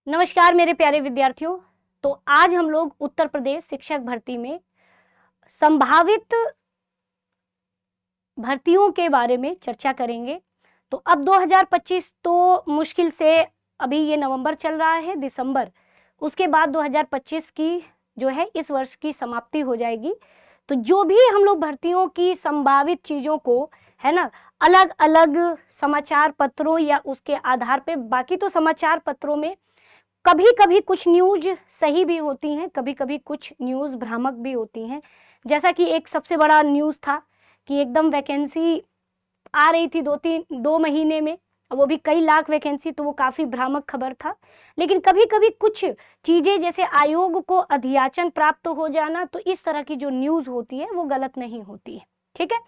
नमस्कार मेरे प्यारे विद्यार्थियों। तो आज हम लोग उत्तर प्रदेश शिक्षक भर्ती में संभावित भर्तियों के बारे में चर्चा करेंगे। तो अब 2025 तो मुश्किल से, अभी ये नवंबर चल रहा है, दिसंबर, उसके बाद 2025 की जो है इस वर्ष की समाप्ति हो जाएगी। तो जो भी हम लोग भर्तियों की संभावित चीज़ों को, है ना, अलग अलग समाचार पत्रों या उसके आधार पे, बाकी तो समाचार पत्रों में कभी कभी कुछ न्यूज सही भी होती हैं, कभी कभी कुछ न्यूज़ भ्रामक भी होती हैं। जैसा कि एक सबसे बड़ा न्यूज़ था कि एकदम वैकेंसी आ रही थी 2 महीने में, वो भी कई लाख वैकेंसी, तो वो काफ़ी भ्रामक खबर था। लेकिन कभी कभी कुछ चीज़ें, जैसे आयोग को अधियाचन प्राप्त हो जाना, तो इस तरह की जो न्यूज़ होती है वो गलत नहीं होती है। ठीक है,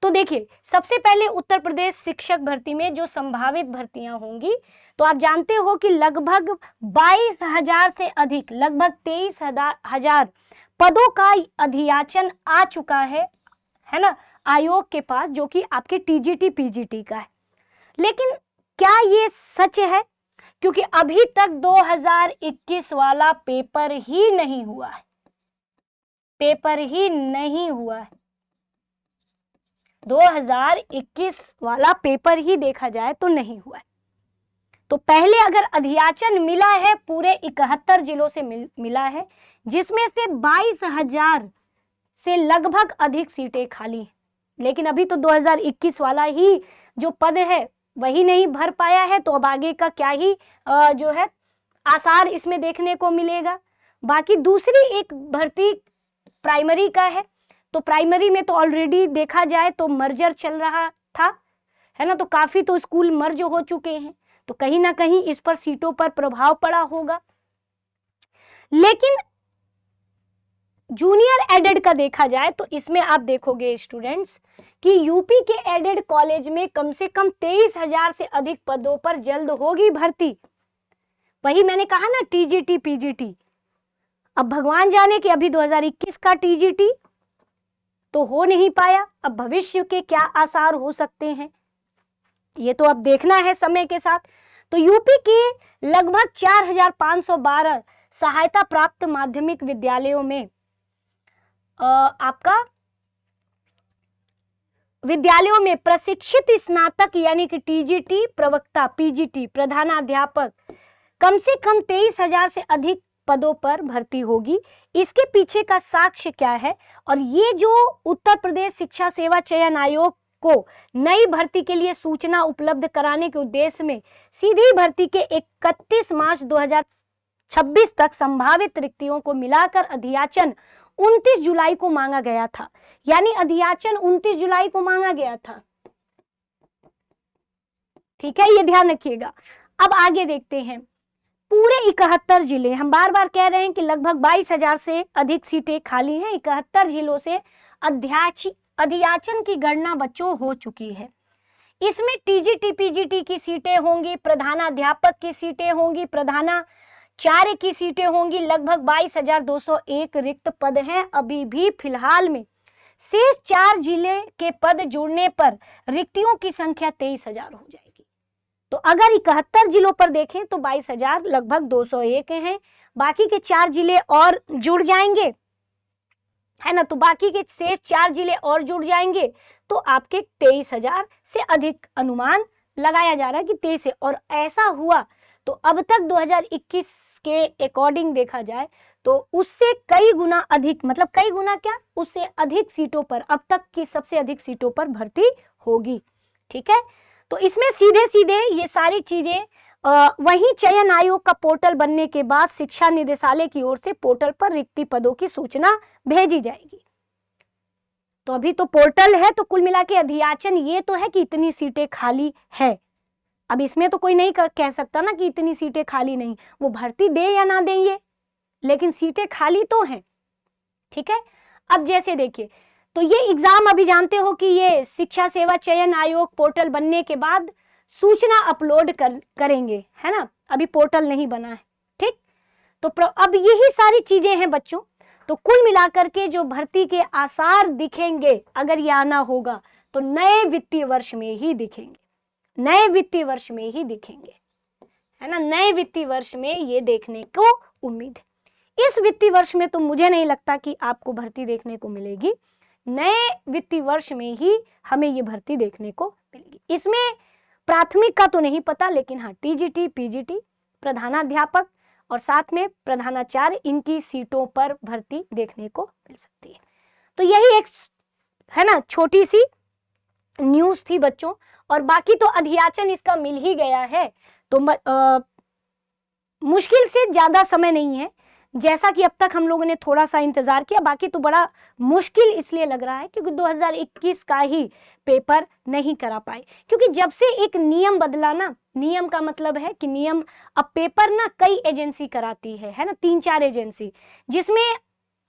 तो देखिए, सबसे पहले उत्तर प्रदेश शिक्षक भर्ती में जो संभावित भर्तियां होंगी, तो आप जानते हो कि लगभग 22,000 से अधिक, लगभग 23,000 पदों का अधियाचन आ चुका है ना, आयोग के पास, जो कि आपके टीजीटी पीजीटी का है। लेकिन क्या ये सच है? क्योंकि अभी तक 2021 वाला पेपर ही नहीं हुआ है, पेपर ही नहीं हुआ है। 2021 वाला पेपर ही देखा जाए तो नहीं हुआ है। तो पहले अगर अधियाचन मिला है, पूरे 71 जिलों से मिला है, जिसमें से 22,000 से लगभग अधिक सीटें खाली हैं। लेकिन अभी तो 2021 वाला ही जो पद है वही नहीं भर पाया है, तो अब आगे का क्या ही जो है आसार इसमें देखने को मिलेगा। बाकी दूसरी एक भर्ती प्राइमरी का है, तो प्राइमरी में तो ऑलरेडी देखा जाए तो मर्जर चल रहा था, है ना, तो काफ़ी तो स्कूल मर्ज हो चुके हैं, तो कहीं ना कहीं इस पर सीटों पर प्रभाव पड़ा होगा। लेकिन जूनियर एडेड का देखा जाए तो इसमें आप देखोगे स्टूडेंट्स कि यूपी के एडेड कॉलेज में कम से कम 23,000 से अधिक पदों पर जल्द होगी भर्ती। वही मैंने कहा ना, टीजीटी पीजीटी। अब भगवान जाने कि अभी 2021 का टीजीटी तो हो नहीं पाया, अब भविष्य के क्या आसार हो सकते हैं ये तो अब देखना है समय के साथ। तो यूपी के लगभग 4,512 सहायता प्राप्त माध्यमिक विद्यालयों में आपका विद्यालयों में प्रशिक्षित स्नातक यानी कि टीजीटी प्रवक्ता, पीजीटी प्रधानाध्यापक, कम से कम 23,000 से अधिक पदों पर भर्ती होगी। इसके पीछे का साक्ष्य क्या है? और ये जो उत्तर प्रदेश शिक्षा सेवा चयन आयोग को नई भर्ती के लिए सूचना उपलब्ध कराने के उद्देश्य में सीधी भर्ती के 31 मार्च 2026 तक संभावित रिक्तियों को मिलाकर अधियाचन 29 जुलाई को मांगा गया था। यानी अधियाचन 29 जुलाई को मांगा गया था। ठीक है, ये ध्यान रखिएगा। अब आगे देखते हैं, पूरे 71 जिले, हम बार बार कह रहे हैं कि लगभग 22,000 से अधिक सीटें खाली हैं। 71 जिलों से अधियाचन की गणना बच्चों हो चुकी है। इसमें टीजीटी पीजीटी की सीटें होंगी, प्रधानाध्यापक की सीटें होंगी, प्रधानाचार्य की सीटें होंगी। लगभग 22,201 रिक्त पद हैं अभी भी फिलहाल में। शेष 4 जिले के पद जुड़ने पर रिक्तियों की संख्या 23,000 हो जाएगी। तो अगर 71 जिलों पर देखें तो 22,000 लगभग 201 हैं। बाकी के 4 जिले और जुड़ जाएंगे, है ना, तो बाकी के शेष 4 जिले और जुड़ जाएंगे तो आपके 23,000 से अधिक अनुमान लगाया जा रहा है कि 23 है। और ऐसा हुआ तो अब तक 2021 के अकॉर्डिंग देखा जाए तो उससे कई गुना अधिक, मतलब कई गुना क्या, उससे अधिक सीटों पर, अब तक की सबसे अधिक सीटों पर भर्ती होगी। ठीक है, तो इसमें सीधे सीधे ये सारी चीजें वही चयन आयोग का पोर्टल बनने के बाद शिक्षा निदेशालय की ओर से पोर्टल पर रिक्ति पदों की सूचना भेजी जाएगी। तो अभी तो पोर्टल है, तो कुल मिला के अधियाचन ये तो है कि इतनी सीटें खाली है। अब इसमें तो कोई नहीं कह सकता ना कि इतनी सीटें खाली नहीं, वो भर्ती दे या ना दे ये, लेकिन सीटें खाली तो हैं। ठीक है, अब जैसे देखिए, तो ये एग्जाम अभी जानते हो कि ये शिक्षा सेवा चयन आयोग पोर्टल बनने के बाद सूचना अपलोड करेंगे, है ना, अभी पोर्टल नहीं बना है। ठीक, तो अब यही सारी चीजें हैं बच्चों। तो कुल मिलाकर के जो भर्ती के आसार दिखेंगे, अगर ये आना होगा तो नए वित्तीय वर्ष में ही दिखेंगे, नए वित्तीय वर्ष में ही दिखेंगे, है ना, नए वित्तीय वर्ष में ये देखने को उम्मीद है। इस वित्तीय वर्ष में तो मुझे नहीं लगता कि आपको भर्ती देखने को मिलेगी, नए वित्तीय वर्ष में ही हमें ये भर्ती देखने को मिलेगी। इसमें प्राथमिक का तो नहीं पता, लेकिन हाँ टीजीटी, पीजीटी, प्रधानाध्यापक और साथ में प्रधानाचार्य, इनकी सीटों पर भर्ती देखने को मिल सकती है। तो यही एक है ना छोटी सी न्यूज़ थी बच्चों, और बाकी तो अधियाचन इसका मिल ही गया है, तो मुश्किल से ज़्यादा समय नहीं है, जैसा कि अब तक हम लोगों ने थोड़ा सा इंतजार किया। बाकी तो बड़ा मुश्किल इसलिए लग रहा है क्योंकि 2021 का ही पेपर नहीं करा पाए, क्योंकि जब से एक नियम बदला ना, नियम का मतलब है कि नियम, अब पेपर ना कई एजेंसी कराती है ना, 3-4 एजेंसी, जिसमें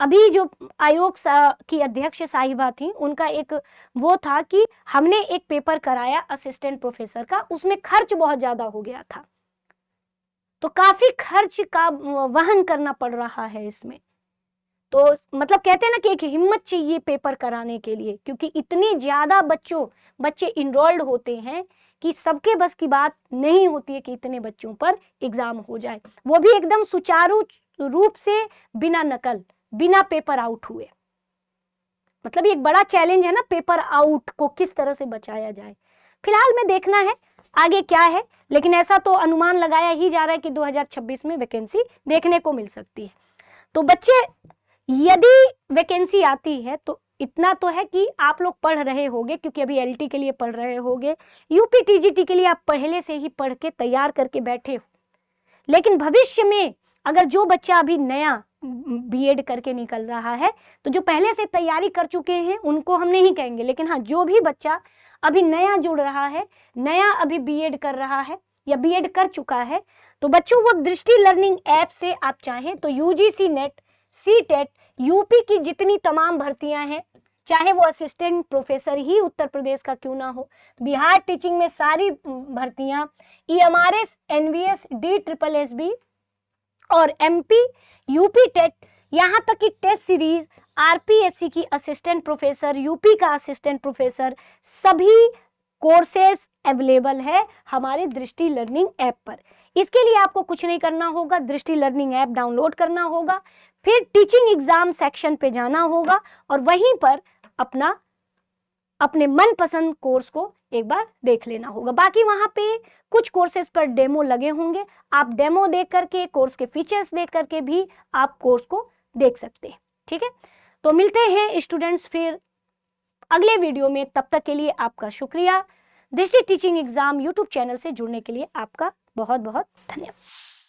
अभी जो आयोग की अध्यक्ष साहिबा थी, उनका एक वो था कि हमने एक पेपर कराया असिस्टेंट प्रोफेसर का, उसमें खर्च बहुत ज्यादा हो गया था, तो काफी खर्च का वहन करना पड़ रहा है इसमें। तो मतलब कहते हैं ना कि एक हिम्मत चाहिए पेपर कराने के लिए, क्योंकि इतनी ज्यादा बच्चे इनरोल्ड होते हैं कि सबके बस की बात नहीं होती है कि इतने बच्चों पर एग्जाम हो जाए, वो भी एकदम सुचारू रूप से, बिना नकल, बिना पेपर आउट हुए। मतलब ये एक बड़ा चैलेंज है ना, पेपर आउट को किस तरह से बचाया जाए। फिलहाल में देखना है आगे क्या है, लेकिन ऐसा तो अनुमान लगाया ही जा रहा है कि 2026 में वैकेंसी देखने को मिल सकती है। तो बच्चे, यदि वैकेंसी आती है तो इतना तो है कि आप लोग पढ़ रहे होंगे, क्योंकि अभी एलटी के लिए पढ़ रहे होंगे, यूपी टीजीटी के लिए आप पहले से ही पढ़ के तैयार करके बैठे हो। लेकिन भविष्य में अगर जो बच्चा अभी नया बीएड करके निकल रहा है, तो जो पहले से तैयारी कर चुके हैं उनको हम नहीं कहेंगे, लेकिन हाँ जो भी बच्चा अभी नया जुड़ रहा है, नया अभी बीएड कर रहा है या बीएड कर चुका है, तो बच्चों वो दृष्टि लर्निंग ऐप से आप चाहें तो यूजीसी नेट, सीटेट, यूपी की जितनी तमाम भर्तियां हैं, चाहे वो असिस्टेंट प्रोफेसर ही उत्तर प्रदेश का क्यों ना हो, बिहार टीचिंग में सारी भर्तियां, ईएमआरएस, एनवीएस, DSSB और एमपी, यूपी टेट, यहाँ तक कि टेस्ट सीरीज, आरपीएससी की असिस्टेंट प्रोफेसर, यूपी का असिस्टेंट प्रोफेसर, सभी कोर्सेज अवेलेबल है हमारे दृष्टि लर्निंग ऐप पर। इसके लिए आपको कुछ नहीं करना होगा, दृष्टि लर्निंग ऐप डाउनलोड करना होगा, फिर टीचिंग एग्जाम सेक्शन पे जाना होगा और वहीं पर अपने मनपसंद कोर्स को एक बार देख लेना होगा। बाकी वहां पे कुछ कोर्सेज पर डेमो लगे होंगे, आप डेमो देख करके, कोर्स के फीचर्स देख करके भी आप कोर्स को देख सकते हैं। ठीक है, तो मिलते हैं स्टूडेंट्स फिर अगले वीडियो में। तब तक के लिए आपका शुक्रिया। दृष्टि टीचिंग एग्जाम यूट्यूब चैनल से जुड़ने के लिए आपका बहुत बहुत धन्यवाद।